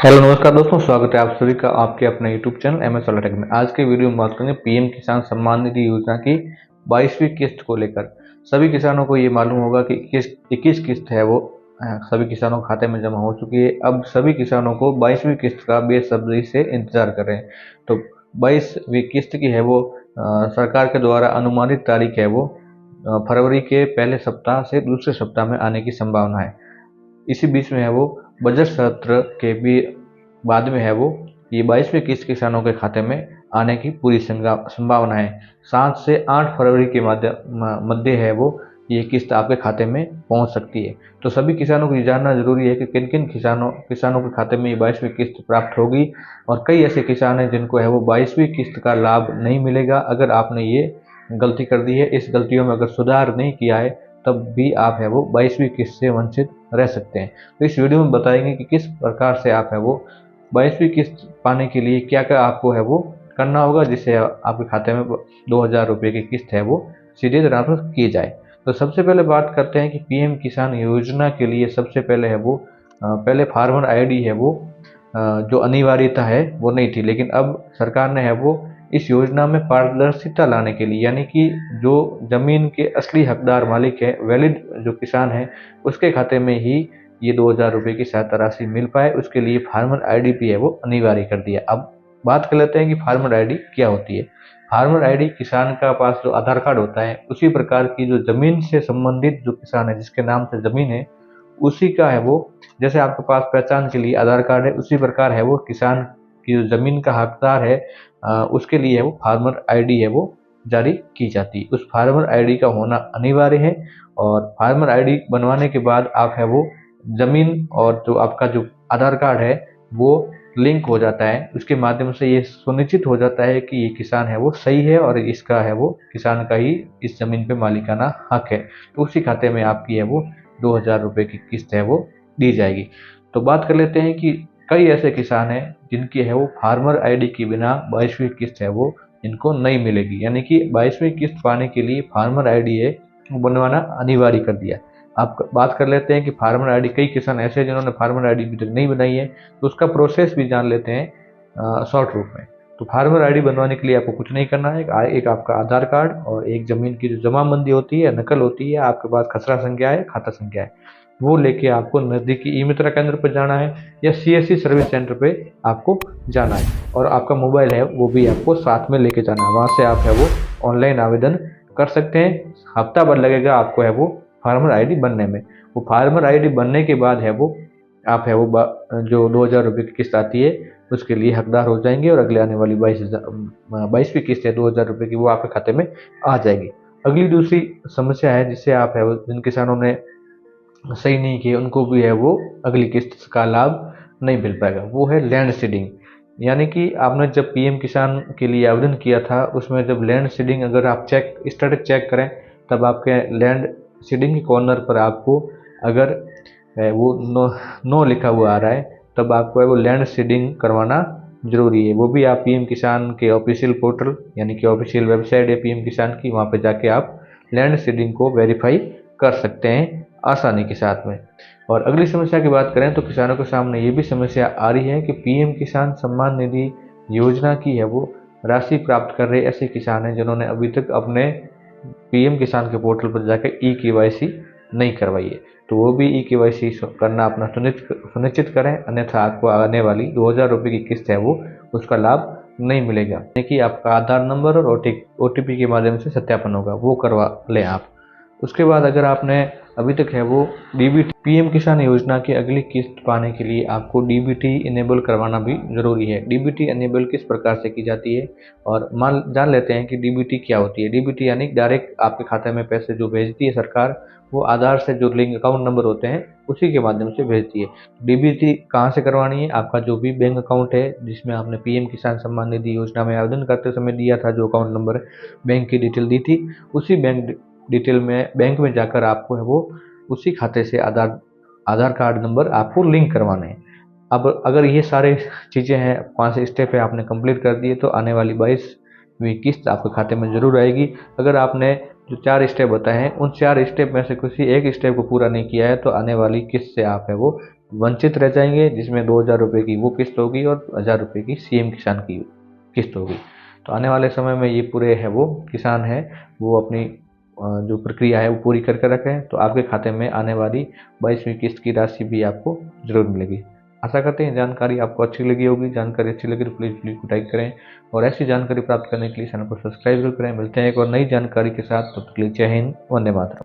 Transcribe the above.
Hello नमस्कार दोस्तों, स्वागत है आप सभी का आपके अपने YouTube channel M S Tech में। आज के वीडियो में बात करेंगे पीएम किसान सम्मान निधि योजना की 22वीं किस्त को लेकर। सभी किसानों को ये मालूम होगा कि 21 किस्त है वो सभी किसानों के खाते में जमा हो चुकी है। अब सभी किसानों को 22वीं किस्त का बेसब्री से इंतजार कर रहे हैं। तो 22वीं किस्त की है वो सरकार के द्वारा अनुमानित तारीख है वो फरवरी के पहले सप्ताह से दूसरे सप्ताह में आने की संभावना है। इसी बीच में है वो बजट सत्र के भी बाद में है वो ये 22वीं किस्त किसानों के खाते में आने की पूरी संभावना है। 7 से 8 फरवरी के मध्य है वो ये किस्त आपके खाते में पहुंच सकती है। तो सभी किसानों को ये जानना जरूरी है कि किन किन किसानों के खाते में ये 22वीं किस्त प्राप्त होगी। और कई ऐसे किसान हैं जिनको है वो 22वीं किस्त का लाभ नहीं मिलेगा। अगर आपने ये गलती कर दी है, इस गलतियों में अगर सुधार नहीं किया है, तब भी आप है वो 22वीं किस्त से वंचित रह सकते हैं। तो इस वीडियो में बताएंगे कि किस प्रकार से आप है वो 22वीं किस्त पाने के लिए क्या क्या आपको है वो करना होगा, जिससे आपके खाते में 2000 रुपये की किस्त है वो सीधे ट्रांसफर की जाए। तो सबसे पहले बात करते हैं कि पीएम किसान योजना के लिए सबसे पहले है वो पहले फार्मर आईडी है वो जो अनिवार्यता है वो नहीं थी, लेकिन अब सरकार ने है वो इस योजना में पारदर्शिता लाने के लिए, यानी कि जो जमीन के असली हकदार मालिक है, वैलिड जो किसान है, उसके खाते में ही ये 2000 रुपये की सहायता राशि मिल पाए, उसके लिए फार्मर आईडी भी है वो अनिवार्य कर दिया। अब बात कर लेते हैं कि फार्मर आईडी क्या होती है। फार्मर आईडी किसान का पास जो आधार कार्ड होता है, उसी प्रकार की जो जमीन से संबंधित जो किसान है जिसके नाम से जमीन है, उसी का है वो, जैसे आपके पास पहचान के लिए आधार कार्ड है, उसी प्रकार है वो किसान की जो जमीन का हकदार है उसके लिए है वो फार्मर आईडी है वो जारी की जाती है। उस फार्मर आईडी का होना अनिवार्य है। और फार्मर आईडी बनवाने के बाद आप है वो जमीन और जो आपका जो आधार कार्ड है वो लिंक हो जाता है। उसके माध्यम से ये सुनिश्चित हो जाता है कि ये किसान है वो सही है और इसका है वो किसान का ही इस जमीन पे मालिकाना हक है। तो उसी खाते में आपकी है वो 2000 रुपये की किस्त है वो दी जाएगी। तो बात कर लेते हैं कि कई ऐसे किसान हैं जिनकी है वो फार्मर आईडी के बिना 22वीं किस्त है वो इनको नहीं मिलेगी, यानी कि 22वीं किस्त पाने के लिए फार्मर आईडी है वो बनवाना अनिवार्य कर दिया। आप बात कर लेते हैं कि फार्मर आईडी, कई किसान ऐसे हैं जिन्होंने फार्मर आईडी अभी तक नहीं बनाई है, तो उसका प्रोसेस भी जान लेते हैं शॉर्ट रूप में। तो फार्मर आईडी बनवाने के लिए आपको कुछ नहीं करना है। एक आपका आधार कार्ड और एक जमीन की जो जमाबंदी होती है, नकल होती है, आपके पास खसरा संख्या है, खाता संख्या है, वो लेके आपको नज़दीकी ई मित्रा केंद्र पर जाना है या सीएससी सर्विस सेंटर पे आपको जाना है। और आपका मोबाइल है वो भी आपको साथ में लेके जाना है। वहाँ से आप है वो ऑनलाइन आवेदन कर सकते हैं। हफ्ता भर लगेगा आपको है वो फार्मर आईडी बनने में। वो फार्मर आईडी बनने के बाद है वो आप है वो जो 2000 रुपये की किस्त आती है उसके लिए हकदार हो जाएंगे और अगले आने वाली 22वीं किस्त है 2000 रुपये की, वो आपके खाते में आ जाएगी। अगली दूसरी समस्या है जिससे आप है वो जिन किसानों ने सही नहीं किए उनको भी है वो अगली किस्त का लाभ नहीं मिल पाएगा, वो है लैंड सीडिंग। यानी कि आपने जब पीएम किसान के लिए आवेदन किया था उसमें जब लैंड सीडिंग अगर आप स्टेटस चेक करें, तब आपके लैंड सीडिंग के कॉर्नर पर आपको अगर वो नो लिखा हुआ आ रहा है, तब आपको है वो लैंड सीडिंग करवाना जरूरी है। वो भी आप पीएम किसान के ऑफिशियल पोर्टल यानी कि ऑफिशियल वेबसाइट है पीएम किसान की, वहाँ पर जाके आप लैंड सीडिंग को वेरीफाई कर सकते हैं आसानी के साथ में। और अगली समस्या की बात करें तो किसानों के सामने ये भी समस्या आ रही है कि पीएम किसान सम्मान निधि योजना की है वो राशि प्राप्त कर रहे ऐसे किसान हैं जिन्होंने अभी तक अपने पीएम किसान के पोर्टल पर जाकर ई केवाईसी नहीं करवाई है। तो वो भी ई केवाईसी करना अपना सुनिश्चित करें, अन्यथा आपको आने वाली 2000 रुपये की किस्त है वो उसका लाभ नहीं मिलेगा। यानी कि आपका आधार नंबर और ओटीपी के माध्यम से सत्यापन होगा, वो करवा लें आप। उसके बाद अगर आपने अभी तक है वो डीबीटी पीएम किसान योजना की अगली किस्त पाने के लिए आपको डीबीटी इनेबल करवाना भी ज़रूरी है। डीबीटी इनेबल किस प्रकार से की जाती है और जान लेते हैं कि डीबीटी क्या होती है। डीबीटी यानी डायरेक्ट आपके खाते में पैसे जो भेजती है सरकार, वो आधार से जो लिंक अकाउंट नंबर होते हैं उसी के माध्यम से भेजती है। डीबीटी कहाँ से करवानी है? आपका जो भी बैंक अकाउंट है जिसमें आपने पीएम किसान सम्मान निधि योजना में आवेदन करते समय दिया था, जो अकाउंट नंबर बैंक की डिटेल दी थी, उसी बैंक में जाकर आपको है वो उसी खाते से आधार कार्ड नंबर आपको लिंक करवाने हैं। अब अगर ये सारे चीज़ें हैं, 5 स्टेप है, आपने कंप्लीट कर दिए तो आने वाली 22वीं किस्त आपके खाते में ज़रूर आएगी। अगर आपने जो 4 स्टेप बताए हैं उन 4 स्टेप में से किसी एक स्टेप को पूरा नहीं किया है तो आने वाली किस्त से आप है वो वंचित रह जाएंगे, जिसमें 2,000 रुपये की वो किस्त होगी और 1,000 रुपये की सीएम किसान की किस्त होगी। तो आने वाले समय में ये पूरे है वो किसान है वो अपनी जो प्रक्रिया है वो पूरी करके रखें, तो आपके खाते में आने वाली 22वीं किस्त की राशि भी आपको जरूर मिलेगी। आशा करते हैं जानकारी आपको अच्छी लगी होगी। जानकारी अच्छी लगी तो प्लीज़ वीडियो को लाइक करें और ऐसी जानकारी प्राप्त करने के लिए चैनल को सब्सक्राइब जरूर करें। मिलते हैं एक और नई जानकारी के साथ, तब तक के लिए जय हिंद, वंदे मातरम।